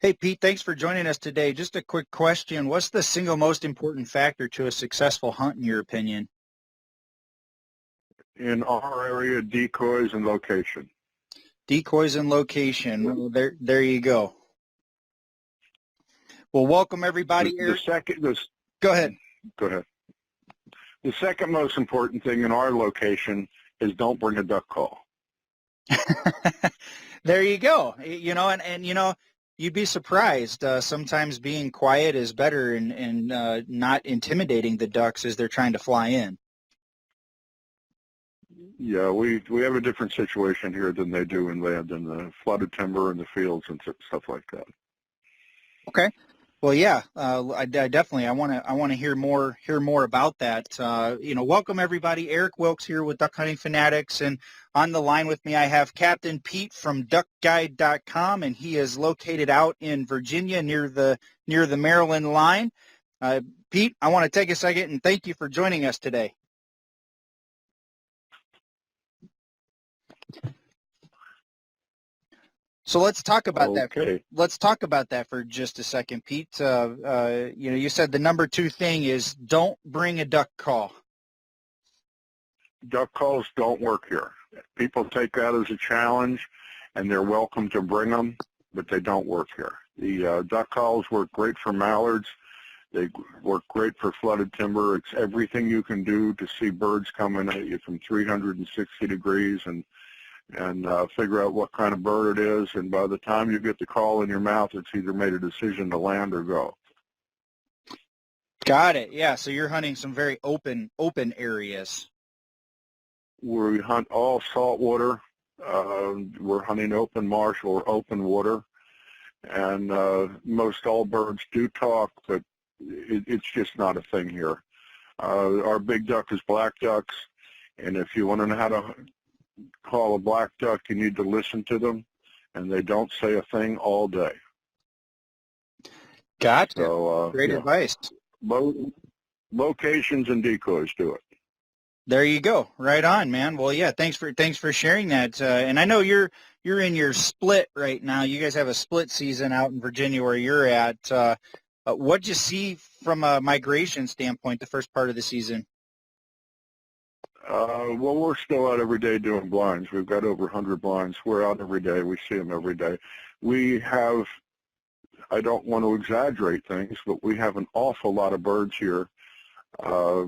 Hey, Pete, thanks for joining us today. Just a quick question. What's the single most important factor to a successful hunt, in your opinion? In our area, decoys and location. Decoys and location. Well, there you go. Well, welcome everybody. The second, this, Go ahead. Go ahead. The second most important thing in our location is don't bring a duck call. There you go. You'd be surprised. Sometimes being quiet is better and not intimidating the ducks as they're trying to fly in. Yeah, we have a different situation here than they do inland in the flooded timber in the fields and stuff like that. Okay. Well, yeah, I definitely I want to hear more about that. Welcome everybody. Eric Wilkes here with Duck Hunting Fanatics, and on the line with me I have Captain Pete from DuckGuide.com, and he is located out in Virginia near the Maryland line. Pete, I want to take a second and thank you for joining us today. So let's talk about that. Let's talk about that for just a second, Pete. You said the number two thing is don't bring a duck call. Duck calls don't work here. People take that as a challenge, and they're welcome to bring them, but they don't work here. The duck calls work great for mallards. They work great for flooded timber. It's everything you can do to see birds coming at you from 360 degrees and figure out what kind of bird it is, and by the time you get the call in your mouth, it's either made a decision to land or go. Got it. Yeah, so you're hunting some very open areas. We hunt all saltwater. We're hunting open marsh or open water, and most all birds do talk, but it's just not a thing here. Our big duck is black ducks, and if you want to know how to call a black duck, you need to listen to them, and they don't say a thing all day. Gotcha. So, great advice. Locations and decoys do it. There you go. Right on, man. Well, yeah, thanks for sharing that. And I know you're in your split right now. You guys have a split season out in Virginia where you're at. What'd you see from a migration standpoint the first part of the season? Well, we're still out every day doing blinds. We've got over 100 blinds. We're out every day. We see them every day. We have, I don't want to exaggerate things, but we have an awful lot of birds here. A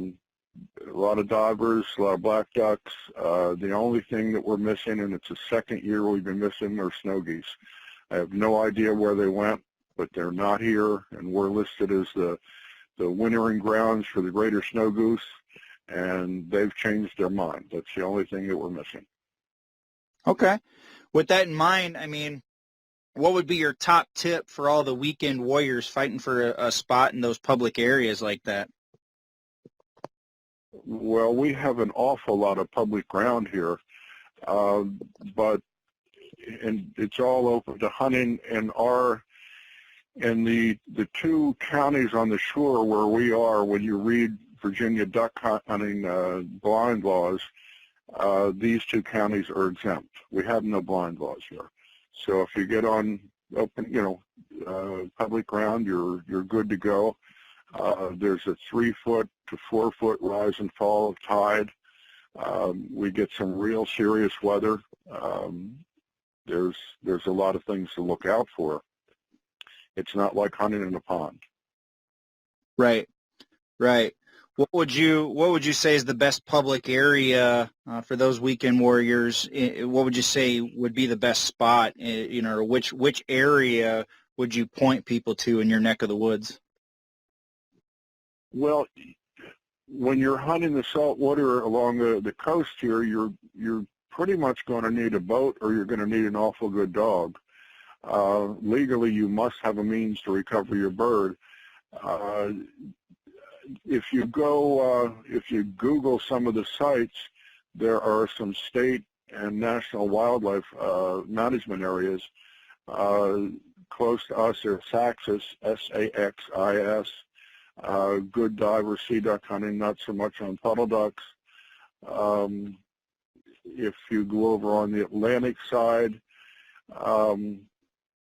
lot of divers, a lot of black ducks. The only thing that we're missing, and it's the second year we've been missing, are snow geese. I have no idea where they went, but they're not here, and we're listed as the wintering grounds for the greater snow goose, and they've changed their mind. That's the only thing that we're missing. Okay. With that in mind, I mean, what would be your top tip for all the weekend warriors fighting for a spot in those public areas like that? Well, we have an awful lot of public ground here, but it's all open to hunting. And the two counties on the shore where we are, when you read Virginia duck hunting blind laws, these two counties are exempt. We have no blind laws here. So if you get on open, public ground, you're good to go. There's a 3-foot to 4-foot rise and fall of tide. We get some real serious weather. There's a lot of things to look out for. It's not like hunting in a pond. Right. What would you say is the best public area for those weekend warriors? What would you say would be the best spot? Or which area would you point people to in your neck of the woods? Well, when you're hunting the saltwater along the coast here, you're pretty much going to need a boat, or you're going to need an awful good dog. Legally, you must have a means to recover your bird. If you Google some of the sites, there are some state and national wildlife management areas close to us. There's Saxis, S-A-X-I-S. Good diver, sea duck hunting, not so much on puddle ducks. If you go over on the Atlantic side,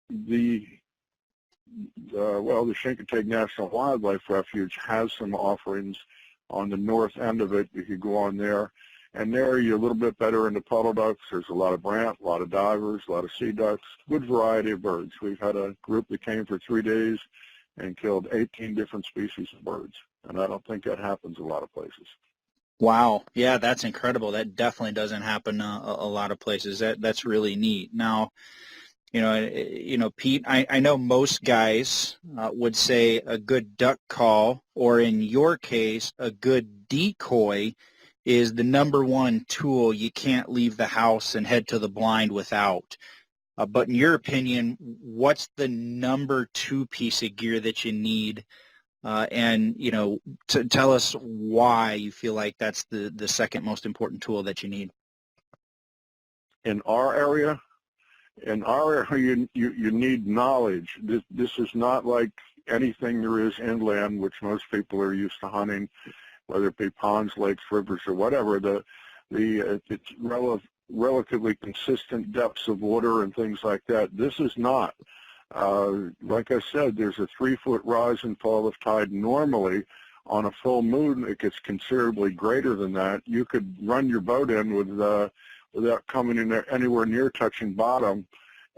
the well, the Chincoteague National Wildlife Refuge has some offerings on the north end of it. You could go on there. And there you're a little bit better into puddle ducks. There's a lot of brant, a lot of divers, a lot of sea ducks, good variety of birds. We've had a group that came for 3 days and killed 18 different species of birds. And I don't think that happens a lot of places. Wow. Yeah, that's incredible. That definitely doesn't happen a lot of places. That's really neat. Now, Pete, I know most guys would say a good duck call, or in your case, a good decoy is the number one tool you can't leave the house and head to the blind without. But in your opinion, what's the number 2 piece of gear that you need? And to tell us why you feel like that's the second most important tool that you need. In our area, you need knowledge. This is not like anything there is inland, which most people are used to hunting, whether it be ponds, lakes, rivers, or whatever. It's relatively consistent depths of water and things like that. This is not. Like I said, there's a 3-foot rise and fall of tide normally. On a full moon, it gets considerably greater than that. You could run your boat in without coming in there anywhere near touching bottom,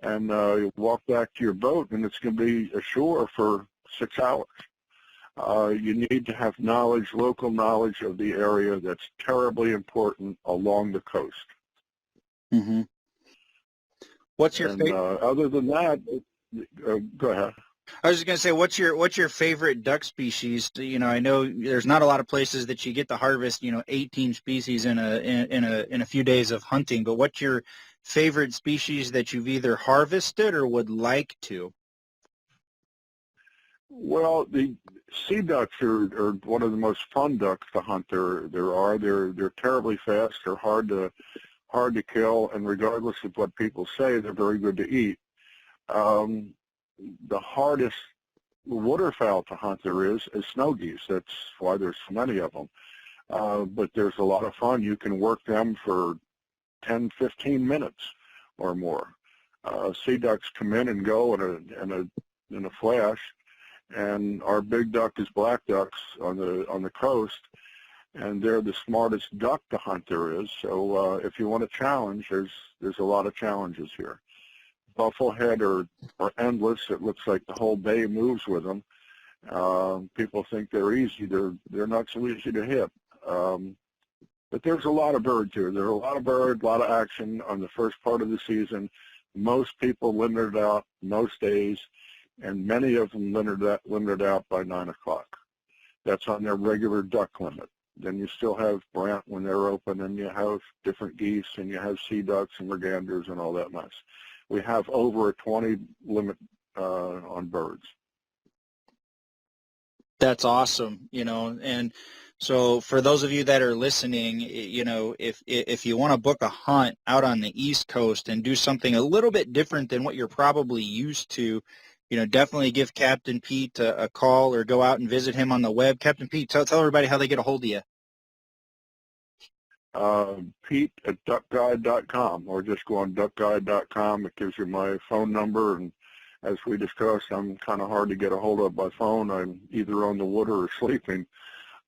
and you walk back to your boat, and it's going to be ashore for 6 hours. You need to have knowledge, local knowledge of the area. That's terribly important along the coast. Mm-hmm. What's your favorite? Other than that, go ahead. I was just going to say, what's your favorite duck species? I know there's not a lot of places that you get to harvest, 18 species in a few days of hunting. But what's your favorite species that you've either harvested or would like to? Well, the sea ducks are one of the most fun ducks to hunt there are. They're terribly fast. They're hard to kill, and regardless of what people say, they're very good to eat. The hardest waterfowl to hunt there is snow geese. That's why there's so many of them. But there's a lot of fun. You can work them for 10, 15 minutes or more. Sea ducks come in and go in a flash, and our big duck is black ducks on the coast, and they're the smartest duck to hunt there is. So if you want a challenge, there's a lot of challenges here. Bufflehead are endless. It looks like the whole bay moves with them. People think they're easy. They're not so easy to hit. But there's a lot of birds here. There are a lot of birds, a lot of action on the first part of the season. Most people limit it out most days, and many of them limit out by 9 o'clock. That's on their regular duck limit. Then you still have brant when they're open, and you have different geese, and you have sea ducks and merganders and all that mess. We have over a 20 limit on birds. That's awesome, and so for those of you that are listening, if you want to book a hunt out on the East Coast and do something a little bit different than what you're probably used to, definitely give Captain Pete a call or go out and visit him on the web. Captain Pete, tell everybody how they get a hold of you. Pete at duckguide.com, or just go on duckguide.com. It gives you my phone number, and as we discussed, I'm kind of hard to get a hold of by phone. I'm either on the water or sleeping.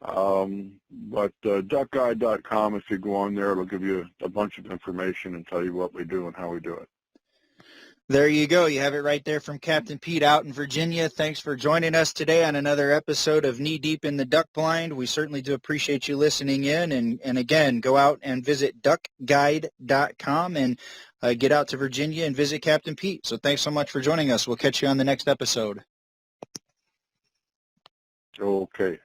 But duckguide.com, if you go on there, it'll give you a bunch of information and tell you what we do and how we do it. There you go. You have it right there from Captain Pete out in Virginia. Thanks for joining us today on another episode of Knee Deep in the Duck Blind. We certainly do appreciate you listening in. And again, go out and visit duckguide.com and get out to Virginia and visit Captain Pete. So thanks so much for joining us. We'll catch you on the next episode. Okay.